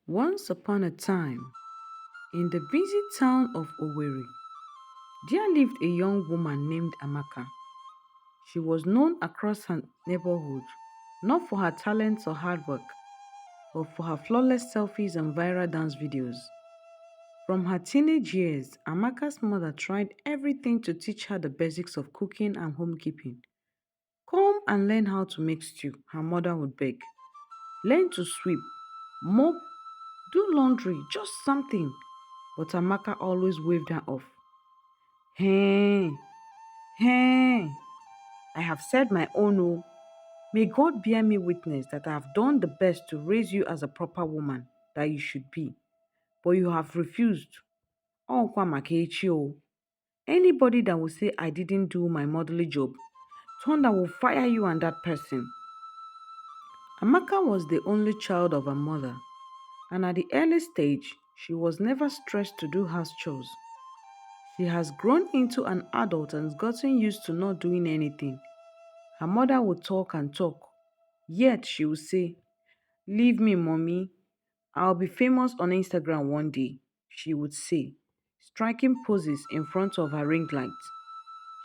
Once upon a time, in the busy town of Owerri, there lived a young woman named Amaka. She was known across her neighborhood not for her talents or hard work, but for her flawless selfies and viral dance videos. From her teenage years, Amaka's mother tried everything to teach her the basics of cooking and homekeeping. Come and learn how to make stew, her mother would beg. Learn to sweep, mop, do laundry, just something. But Amaka always waved her off. Hey, hey, I have said my own. Oh. May God bear me witness that I have done the best to raise you as a proper woman that you should be. But you have refused. Oh, kwa Makechi, oh. Anybody that will say I didn't do my motherly job, thunder will fire you and that person. Amaka was the only child of her mother, and at the early stage, she was never stressed to do house chores. She has grown into an adult and gotten used to not doing anything. Her mother would talk and talk, yet she would say, "Leave me, mommy. I'll be famous on Instagram one day," she would say, striking poses in front of her ring light.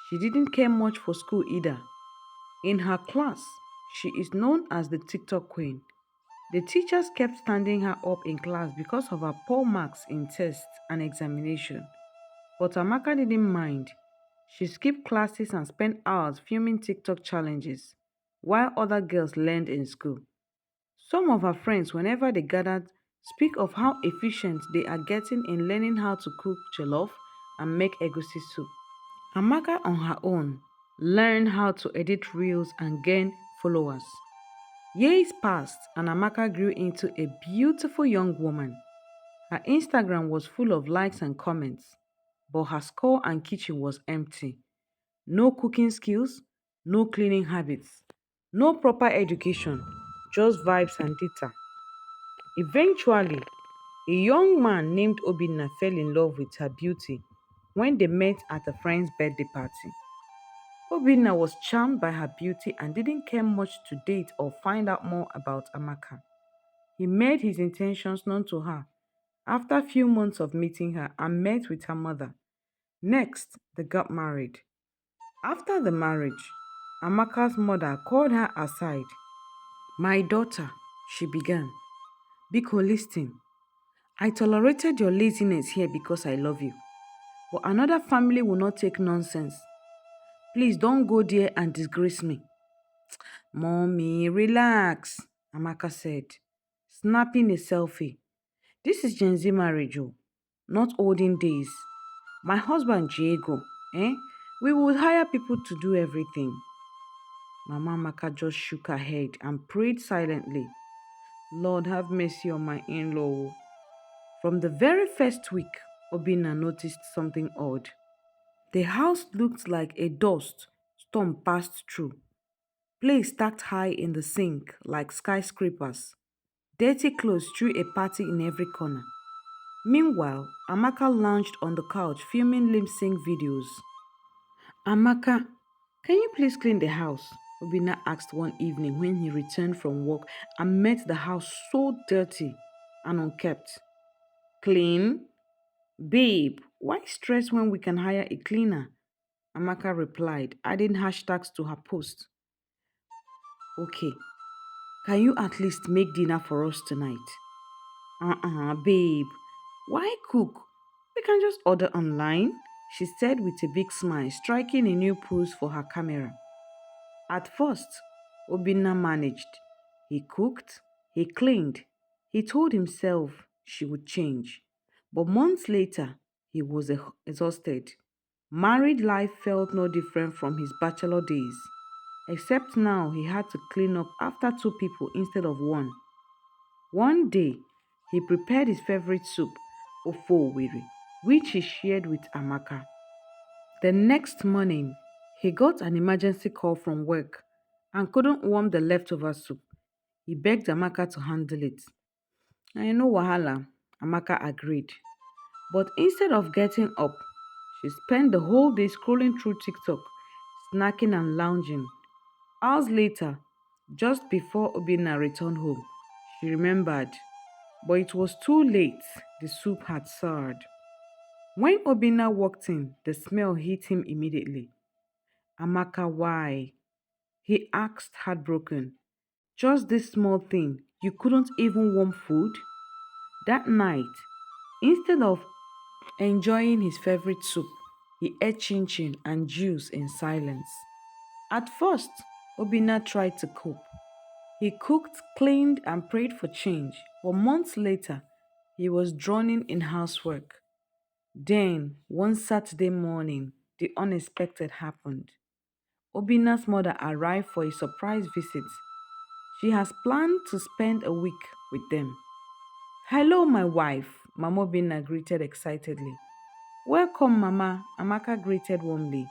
She didn't care much for school either. In her class, she is known as the TikTok queen. The teachers kept standing her up in class because of her poor marks in tests and examination. But Amaka didn't mind. She skipped classes and spent hours filming TikTok challenges while other girls learned in school. Some of her friends, whenever they gathered, speak of how efficient they are getting in learning how to cook jollof and make egusi soup. Amaka, on her own, learned how to edit reels and gain followers. Years passed, and Amaka grew into a beautiful young woman. Her Instagram was full of likes and comments, but her score and kitchen was empty. No cooking skills, no cleaning habits, no proper education, just vibes and data. Eventually, a young man named Obinna fell in love with her beauty when they met at a friend's birthday party. Obinna was charmed by her beauty and didn't care much to date or find out more about Amaka. He made his intentions known to her after a few months of meeting her and met with her mother. Next, they got married. After the marriage, Amaka's mother called her aside. "My daughter," she began, "Biko, listen. I tolerated your laziness here because I love you. But another family will not take nonsense. Please don't go there and disgrace me." "Mommy, relax," Amaka said, snapping a selfie. "This is Gen Z marriage, oh, not olden days. My husband, Diego, eh? We would hire people to do everything." Mama Amaka just shook her head and prayed silently. "Lord, have mercy on my in law." From the very first week, Obina noticed something odd. The house looked like a dust storm passed through. Plates stacked high in the sink like skyscrapers. Dirty clothes threw a party in every corner. Meanwhile, Amaka lounged on the couch filming lip sync videos. "Amaka, can you please clean the house?" Obina asked one evening when he returned from work and met the house so dirty and unkept. "Clean? Babe, why stress when we can hire a cleaner?" Amaka replied, adding hashtags to her post. "Okay, can you at least make dinner for us tonight?" Babe, why cook? We can just order online," she said with a big smile, striking a new pose for her camera. At first, Obinna managed. He cooked, he cleaned, he told himself she would change. But months later, he was exhausted. Married life felt no different from his bachelor days, except now he had to clean up after two people instead of one. One day, he prepared his favorite soup, ofo wiri, which he shared with Amaka. The next morning, he got an emergency call from work and couldn't warm the leftover soup. He begged Amaka to handle it. "I know wahala," Amaka agreed. But instead of getting up, she spent the whole day scrolling through TikTok, snacking and lounging. Hours later, just before Obina returned home, she remembered. but it was too late. The soup had soured. When Obina walked in, the smell hit him immediately. Amaka, why? He asked, heartbroken. Just this small thing. You couldn't even warm food? That night, instead of enjoying his favorite soup, he ate chin chin and juice in silence. At first, Obina tried to cope. He cooked, cleaned, and prayed for change, but months later, he was drowning in housework. Then, one Saturday morning, the unexpected happened. Obina's mother arrived for a surprise visit. She has planned to spend a week with them. Hello, my wife, Mama Obina greeted excitedly. Welcome, Mama, Amaka greeted warmly.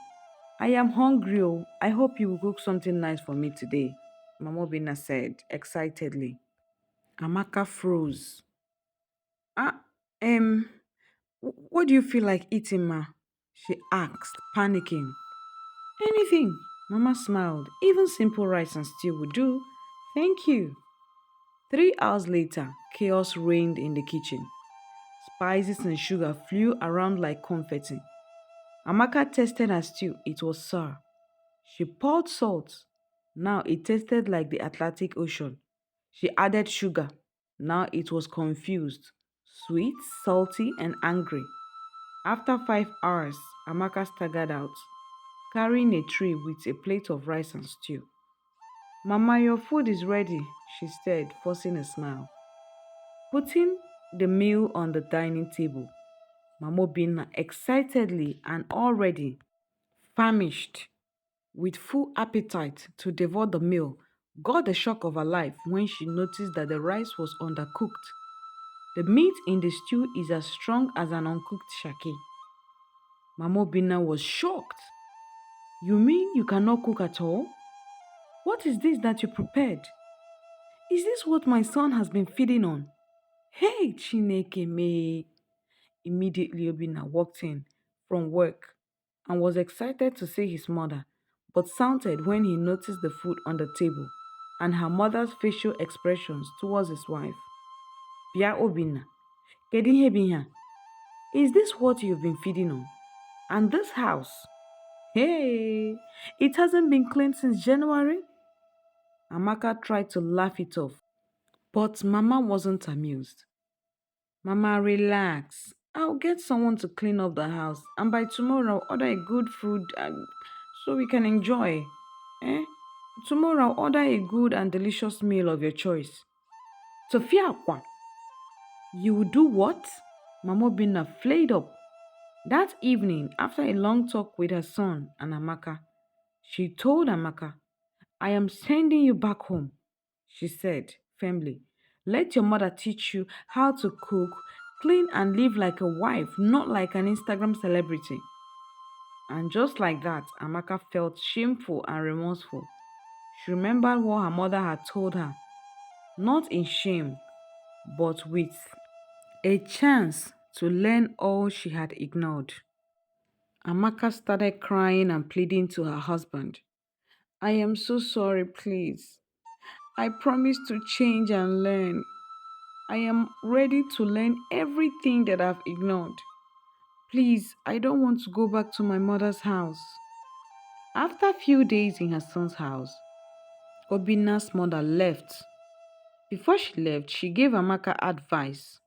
I am hungry. Oh. I hope you will cook something nice for me today, Mama Obina said excitedly. Amaka froze. Ah, um, what do you feel like eating, Ma? She asked, panicking. Anything. Mama smiled. Even simple rice and stew would do. Thank you. 3 hours later, chaos reigned in the kitchen. Spices and sugar flew around like confetti. Amaka tasted her stew. It was sour. She poured salt. Now it tasted like the Atlantic Ocean. She added sugar. Now it was confused, sweet, salty, and angry. After 5 hours, Amaka staggered out, carrying a tray with a plate of rice and stew. Mama, your food is ready, she said, forcing a smile. Putting the meal on the dining table, Mama Bina excitedly and already famished, with full appetite to devour the meal, got the shock of her life when she noticed that the rice was undercooked. The meat in the stew is as strong as an uncooked shaki. Mama Bina was shocked. You mean you cannot cook at all? What is this that you prepared? Is this what my son has been feeding on? Hey, Chineke me! Immediately, Obina walked in from work and was excited to see his mother, but sounded when he noticed the food on the table and her mother's facial expressions towards his wife. Bia Obina, kedu ihe bụ ihe a? Is this what you've been feeding on? And this house? Hey, it hasn't been cleaned since January? Amaka tried to laugh it off, but Mama wasn't amused. Mama, relax. I'll get someone to clean up the house, and by tomorrow, I'll order a good food so we can enjoy. Eh? Tomorrow, I'll order a good and delicious meal of your choice. Sophia, you will do what? Mama Bina flared up. That evening, after a long talk with her son and Amaka, she told Amaka, I am sending you back home, she said firmly. Let your mother teach you how to cook, clean, and live like a wife, not like an Instagram celebrity. And just like that, Amaka felt shameful and remorseful. She remembered what her mother had told her, not in shame, but with a chance to learn all she had ignored. Amaka started crying and pleading to her husband. I am so sorry, please. I promise to change and learn. I am ready to learn everything that I've ignored. Please, I don't want to go back to my mother's house. After a few days in her son's house, Obina's mother left. Before she left, she gave Amaka advice.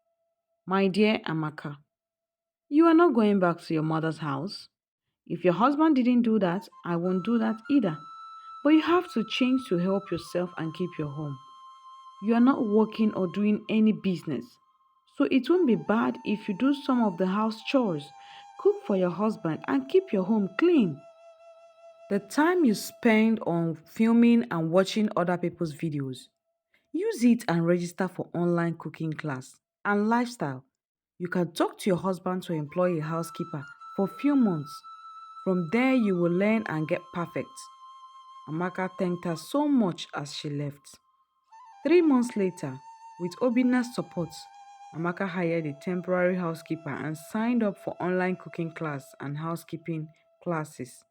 My dear Amaka, you are not going back to your mother's house. If your husband didn't do that, I won't do that either. But you have to change to help yourself and keep your home. You are not working or doing any business. So it won't be bad if you do some of the house chores, cook for your husband, and keep your home clean. The time you spend on filming and watching other people's videos, use it and register for online cooking class and lifestyle. You can talk to your husband to employ a housekeeper for a few months. From there, you will learn and get perfect. Amaka thanked her so much as she left. 3 months later, with Obina's support, Amaka hired a temporary housekeeper and signed up for online cooking class and housekeeping classes.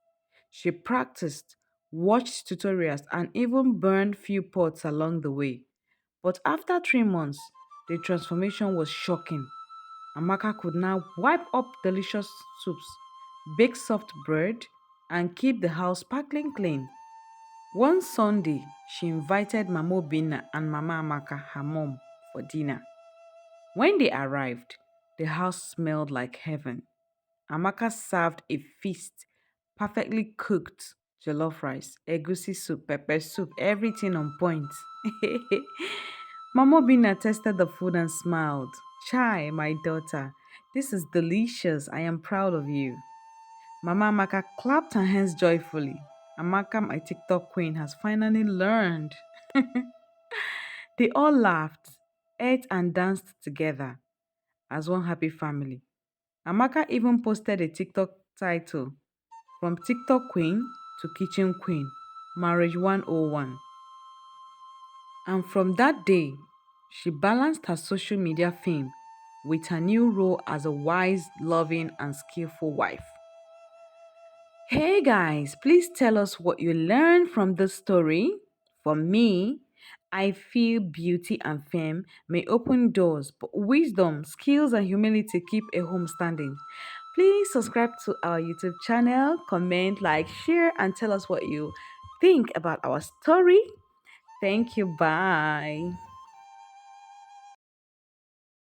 She practiced, watched tutorials, and even burned few pots along the way. But after 3 months, The transformation was shocking. Amaka could now wipe up delicious soups, bake soft bread, and keep the house sparkling clean. One Sunday, she invited Mama Bina and Mama Amaka, her mom, for dinner. When they arrived, the house smelled like heaven. Amaka served a feast, perfectly cooked jollof rice, egusi soup, pepper soup, everything on point. Mama Bina tasted the food and smiled. Chai, my daughter, this is delicious. I am proud of you. Mama Amaka clapped her hands joyfully. Amaka, my TikTok queen, has finally learned. They all laughed, ate, and danced together as one happy family. Amaka even posted a TikTok title, From TikTok Queen to Kitchen Queen, Marriage 101. And from that day, she balanced her social media fame with her new role as a wise, loving, and skillful wife. Hey guys, please tell us what you learned from this story. For me, I feel beauty and fame may open doors, but wisdom, skills, and humility keep a home standing. Please subscribe to our YouTube channel, comment, like, share, and tell us what you think about our story. Thank you. Bye.